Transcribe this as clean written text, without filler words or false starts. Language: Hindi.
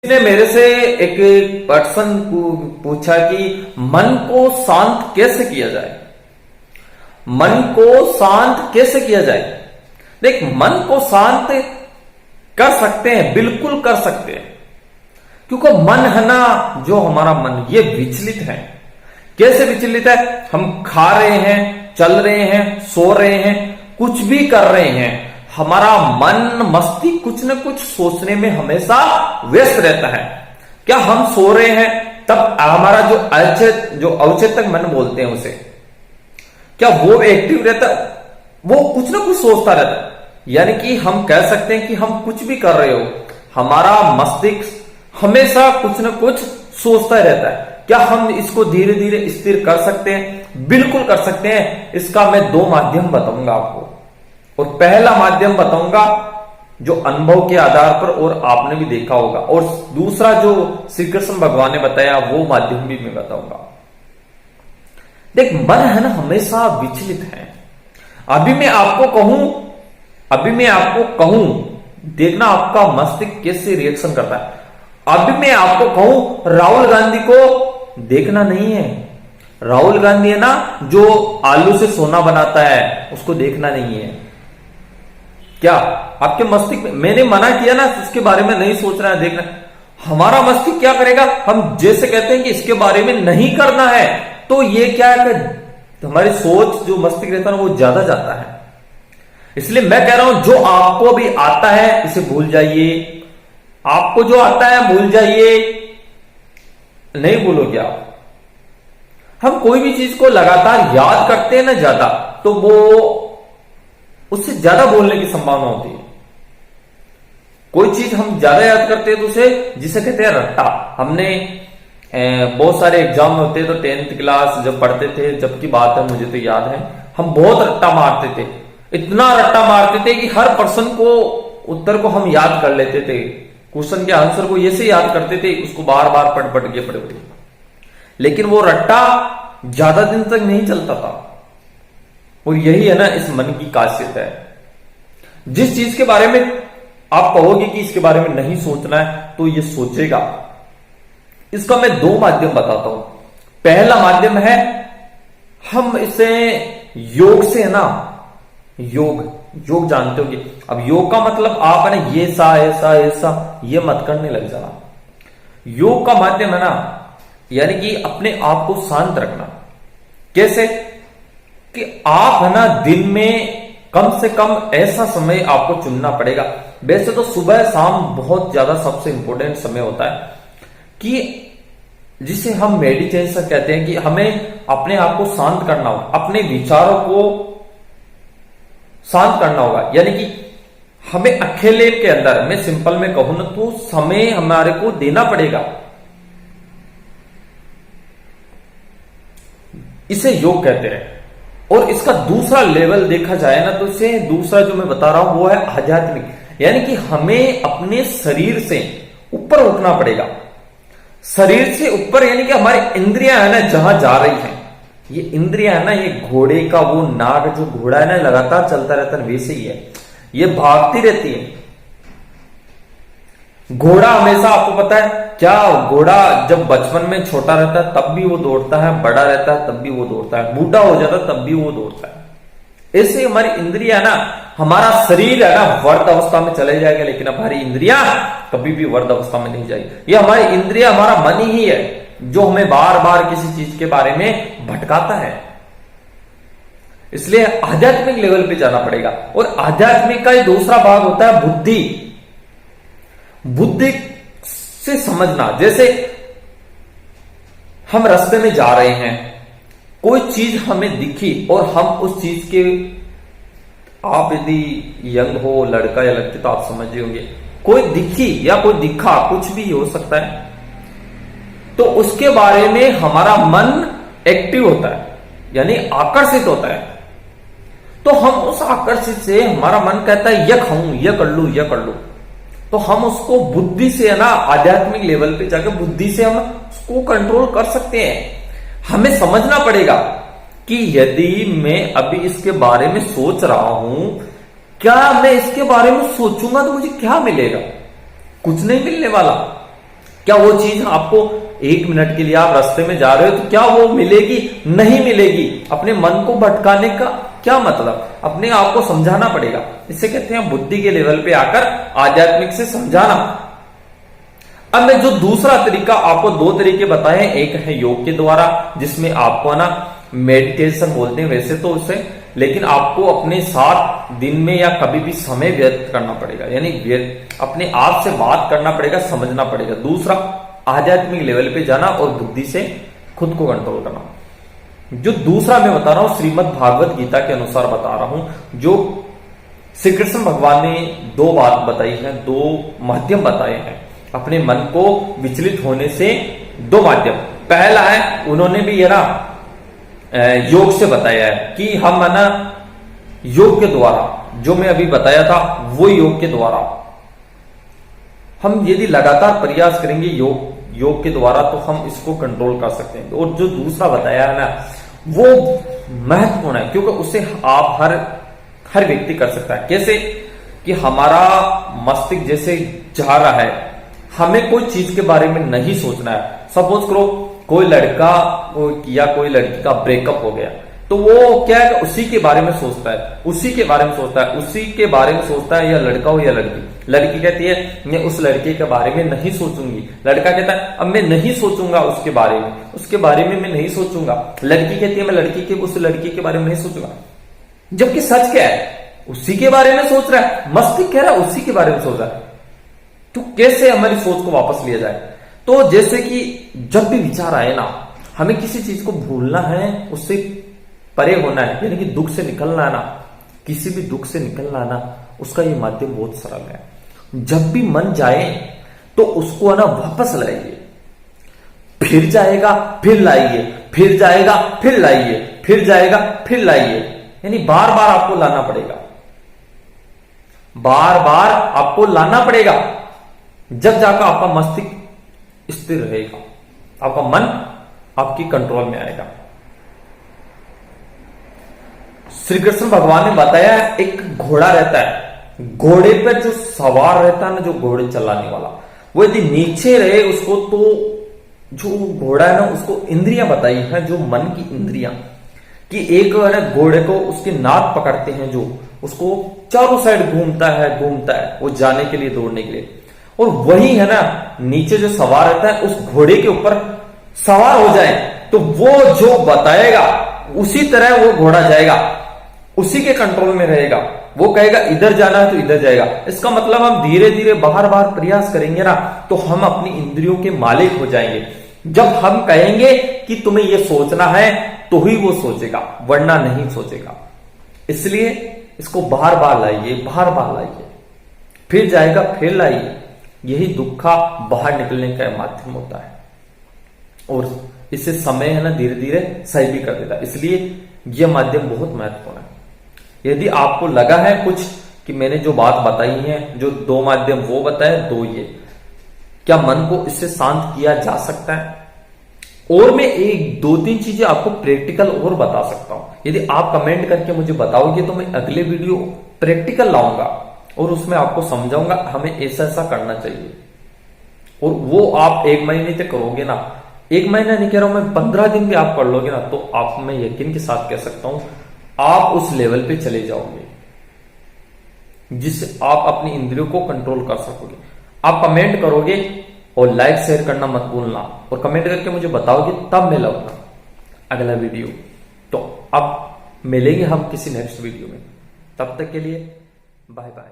ने मेरे से एक पर्सन पूछा कि मन को शांत कैसे किया जाए। मन को शांत कैसे किया जाए। देख, मन को शांत कर सकते हैं, बिल्कुल कर सकते हैं, क्योंकि मन है ना, जो हमारा मन ये विचलित है। कैसे विचलित है? हम खा रहे हैं, चल रहे हैं, सो रहे हैं, कुछ भी कर रहे हैं, हमारा मन मस्तिष्क कुछ न कुछ सोचने में हमेशा व्यस्त रहता है। क्या हम सो रहे हैं तब हमारा जो अवचेतक मन बोलते हैं उसे, क्या वो एक्टिव रहता है? वो कुछ ना कुछ सोचता रहता है। यानी कि हम कह सकते हैं कि हम कुछ भी कर रहे हो, हमारा मस्तिष्क हमेशा कुछ न कुछ सोचता रहता है। क्या हम इसको धीरे धीरे स्थिर कर सकते हैं? बिल्कुल कर सकते हैं। इसका मैं दो माध्यम बताऊंगा आपको, और पहला माध्यम बताऊंगा जो अनुभव के आधार पर और आपने भी देखा होगा, और दूसरा जो श्री कृष्ण भगवान ने बताया वो माध्यम भी मैं बताऊंगा। देख, मन है ना हमेशा विचलित है। अभी मैं आपको कहूं, देखना आपका मस्तिष्क कैसे रिएक्शन करता है। अभी मैं आपको कहूं राहुल गांधी को देखना नहीं है। राहुल गांधी है ना जो आलू से सोना बनाता है, उसको देखना नहीं है। क्या आपके मस्तिष्क में मैंने मना किया ना, इसके बारे में नहीं सोचना है, देखना। हमारा मस्तिष्क क्या करेगा? हम जैसे कहते हैं कि इसके बारे में नहीं करना है, तो ये क्या है कि हमारी सोच जो मस्तिष्क रहता है वो ज्यादा जाता है। इसलिए मैं कह रहा हूं जो आपको भी आता है इसे भूल जाइए। आपको जो आता है भूल जाइए, नहीं भूलोगे आप। हम कोई भी चीज को लगातार याद करते हैं ना ज्यादा, तो वो उससे ज्यादा बोलने की संभावना होती है। कोई चीज हम ज्यादा याद करते हैं तो उसे, जिसे कहते हैं रट्टा। हमने बहुत सारे एग्जाम होते तो 10th क्लास जब पढ़ते थे, जब की बात है मुझे तो याद है, हम बहुत रट्टा मारते थे। इतना रट्टा मारते थे कि हर प्रश्न को, उत्तर को हम याद कर लेते थे। क्वेश्चन के आंसर को ऐसे याद करते थे, उसको बार बार पढ़ के पढ़े। लेकिन वो रट्टा ज्यादा दिन तक नहीं चलता था। और यही है ना इस मन की खासियत है। जिस चीज के बारे में आप कहोगे कि इसके बारे में नहीं सोचना है, तो ये सोचेगा। इसका मैं दो माध्यम बताता हूं। पहला माध्यम है, हम इसे योग से, है ना, योग जानते होगे। अब योग का मतलब आप है ना ये सा ऐसा ऐसा ये मत करने लग जाना। योग का माध्यम है ना, यानी कि अपने आप को शांत रखना। कैसे? कि आप है ना दिन में कम से कम ऐसा समय आपको चुनना पड़ेगा। वैसे तो सुबह शाम बहुत ज्यादा सबसे इंपॉर्टेंट समय होता है, कि जिसे हम मेडिटेशन कहते हैं, कि हमें अपने आप को शांत करना होगा, अपने विचारों को शांत करना होगा। यानी कि हमें अकेले के अंदर, मैं सिंपल में कहूं ना, तो समय हमारे को देना पड़ेगा। इसे योग कहते हैं। और इसका दूसरा लेवल देखा जाए ना, तो इसे दूसरा जो मैं बता रहा हूं वो है आध्यात्मिक। यानी कि हमें अपने शरीर से ऊपर उठना पड़ेगा। शरीर से ऊपर, यानी कि हमारी इंद्रियां है ना जहां जा रही हैं, ये इंद्रियां है ना, ये घोड़े का वो नाग, जो घोड़ा है ना लगातार चलता रहता है, वैसे ही है, ये भागती रहती है। घोड़ा हमेशा, आपको पता है क्या, घोड़ा जब बचपन में छोटा रहता है तब भी वो दौड़ता है, बड़ा रहता है तब भी वो दौड़ता है, बूढ़ा हो जाता है तब भी वो दौड़ता है। ऐसे हमारी इंद्रिया है ना, हमारा शरीर है ना वर्ध अवस्था में चले जाएगा, लेकिन हमारी इंद्रिया कभी भी वर्ध अवस्था में नहीं जाएगी। ये हमारी इंद्रिया, हमारा मन ही है जो हमें बार बार किसी चीज के बारे में भटकाता है। इसलिए आध्यात्मिक लेवल पे जाना पड़ेगा। और आध्यात्मिक का ही दूसरा भाग होता है बुद्धि। बुद्धि से समझना। जैसे हम रास्ते में जा रहे हैं, कोई चीज हमें दिखी और हम उस चीज के, आप यदि यंग हो, लड़का या लड़की, तो आप समझ होंगे, कोई दिखी या कोई दिखा, कुछ भी हो सकता है, तो उसके बारे में हमारा मन एक्टिव होता है, यानी आकर्षित होता है। तो हम उस आकर्षित से, हमारा मन कहता है यह खाऊं, यह कर लू, यह कर लू, तो हम उसको बुद्धि से, है ना, आध्यात्मिक लेवल पे जाकर बुद्धि से हम उसको कंट्रोल कर सकते हैं। हमें समझना पड़ेगा कि यदि मैं अभी इसके बारे में सोच रहा हूं, क्या मैं इसके बारे में सोचूंगा तो मुझे क्या मिलेगा? कुछ नहीं मिलने वाला। क्या वो चीज आपको 1 मिनट के लिए आप रास्ते में जा रहे हो तो क्या वो मिलेगी? नहीं मिलेगी। अपने मन को भटकाने का क्या मतलब? अपने आप को समझाना पड़ेगा। इसे कहते हैं बुद्धि के लेवल पे आकर आध्यात्मिक से समझाना। अब मैं जो दूसरा तरीका आपको, 2 तरीके बताए हैं। एक है योग के द्वारा, जिसमें आपको ना मेडिटेशन बोलते हैं वैसे तो उसे, लेकिन आपको अपने साथ दिन में या कभी भी समय व्यतीत करना पड़ेगा, यानी अपने आप से बात करना पड़ेगा, समझना पड़ेगा। दूसरा आध्यात्मिक लेवल पे जाना और बुद्धि से खुद को कंट्रोल करना। जो दूसरा मैं बता रहा हूं श्रीमद् भागवत गीता के अनुसार बता रहा हूं, जो श्री कृष्ण भगवान ने 2 बात बताई है, 2 माध्यम बताए हैं अपने मन को विचलित होने से। 2 माध्यम। पहला है उन्होंने भी ये ना योग से बताया है कि हम है ना योग के द्वारा, जो मैं अभी बताया था वो योग के द्वारा हम यदि लगातार प्रयास करेंगे योग के द्वारा तो हम इसको कंट्रोल कर सकते हैं। और जो दूसरा बताया है ना वो महत्वपूर्ण है, क्योंकि उसे आप हर व्यक्ति कर सकता है। कैसे कि हमारा मस्तिष्क जैसे जा रहा है, हमें कोई चीज के बारे में नहीं सोचना है। सपोज करो कोई लड़का या कोई लड़की का ब्रेकअप हो गया, तो वो क्या है, उसी के बारे में सोचता है, उसी के बारे में सोचता है, उसी के बारे में सोचता है, या लड़का हो या लड़की। लड़की कहती है मैं उस लड़के के बारे में नहीं सोचूंगी, लड़का कहता है अब मैं नहीं सोचूंगा उसके बारे में, उसके बारे में मैं नहीं सोचूंगा। लड़की कहती है मैं उस लड़की के बारे में नहीं सोचूंगा। जबकि सच क्या है, उसी के बारे में सोच रहा है, मस्तिष्क कह रहा है उसी के बारे में सोच रहा है। तो कैसे हमारी सोच को वापस लिया जाए? तो जैसे कि जब भी विचार आए ना, हमें किसी चीज को भूलना है, उससे परे होना है, यानी कि दुख से निकलना है ना, किसी भी दुख से निकलना है ना, उसका ये माध्यम बहुत सरल है। जब भी मन जाए तो उसको है ना वापस लाइए, फिर जाएगा फिर लाइए, फिर जाएगा फिर लाइए, फिर जाएगा फिर लाइए, यानी बार बार आपको लाना पड़ेगा, बार बार आपको लाना पड़ेगा। जब जाकर आपका मस्तिष्क स्थिर रहेगा, आपका मन आपकी कंट्रोल में आएगा। श्री कृष्ण भगवान ने बताया एक घोड़ा रहता है, घोड़े पर जो सवार रहता है ना, जो घोड़े चलाने वाला, वो यदि नीचे रहे उसको, तो जो घोड़ा है ना उसको इंद्रियां बताई है, जो मन की इंद्रियां, कि एक है ना घोड़े को उसकी नाक पकड़ते हैं, जो उसको चारों साइड घूमता है वो जाने के लिए, दौड़ने के लिए। और वही है ना नीचे जो सवार रहता है, उस घोड़े के ऊपर सवार हो जाए तो वो जो बताएगा उसी तरह वो घोड़ा जाएगा, उसी के कंट्रोल में रहेगा। वो कहेगा इधर जाना है तो इधर जाएगा। इसका मतलब हम धीरे धीरे बार बार प्रयास करेंगे ना, तो हम अपनी इंद्रियों के मालिक हो जाएंगे। जब हम कहेंगे कि तुम्हें ये सोचना है तो ही वो सोचेगा, वरना नहीं सोचेगा। इसलिए इसको बार बार लाइए, फिर जाएगा फिर लाइए। यही दुख का बाहर निकलने का माध्यम होता है, और इससे समय है ना धीरे धीरे सही भी कर देता है। इसलिए यह माध्यम बहुत महत्वपूर्ण है। यदि आपको लगा है कुछ कि मैंने जो बात बताई है, जो 2 माध्यम वो बताए, 2 ये, क्या मन को इससे शांत किया जा सकता है? और मैं 1-2-3 चीजें आपको प्रैक्टिकल और बता सकता हूं। यदि आप कमेंट करके मुझे बताओगे तो मैं अगले वीडियो प्रैक्टिकल लाऊंगा और उसमें आपको समझाऊंगा हमें ऐसा करना चाहिए। और वो आप 1 महीने तक करोगे ना, 1 महीना नहीं कह रहा हूं मैं, 15 दिन भी आप कर लोगे ना, तो आप, मैं यकीन के साथ कह सकता हूं, आप उस लेवल पे चले जाओगे जिससे आप अपनी इंद्रियों को कंट्रोल कर सकोगे। आप कमेंट करोगे और लाइक शेयर करना मत भूलना, और कमेंट करके मुझे बताओगे तब मैं लाऊंगा अगला वीडियो। तो अब मिलेंगे हम किसी नेक्स्ट वीडियो में, तब तक के लिए बाय बाय।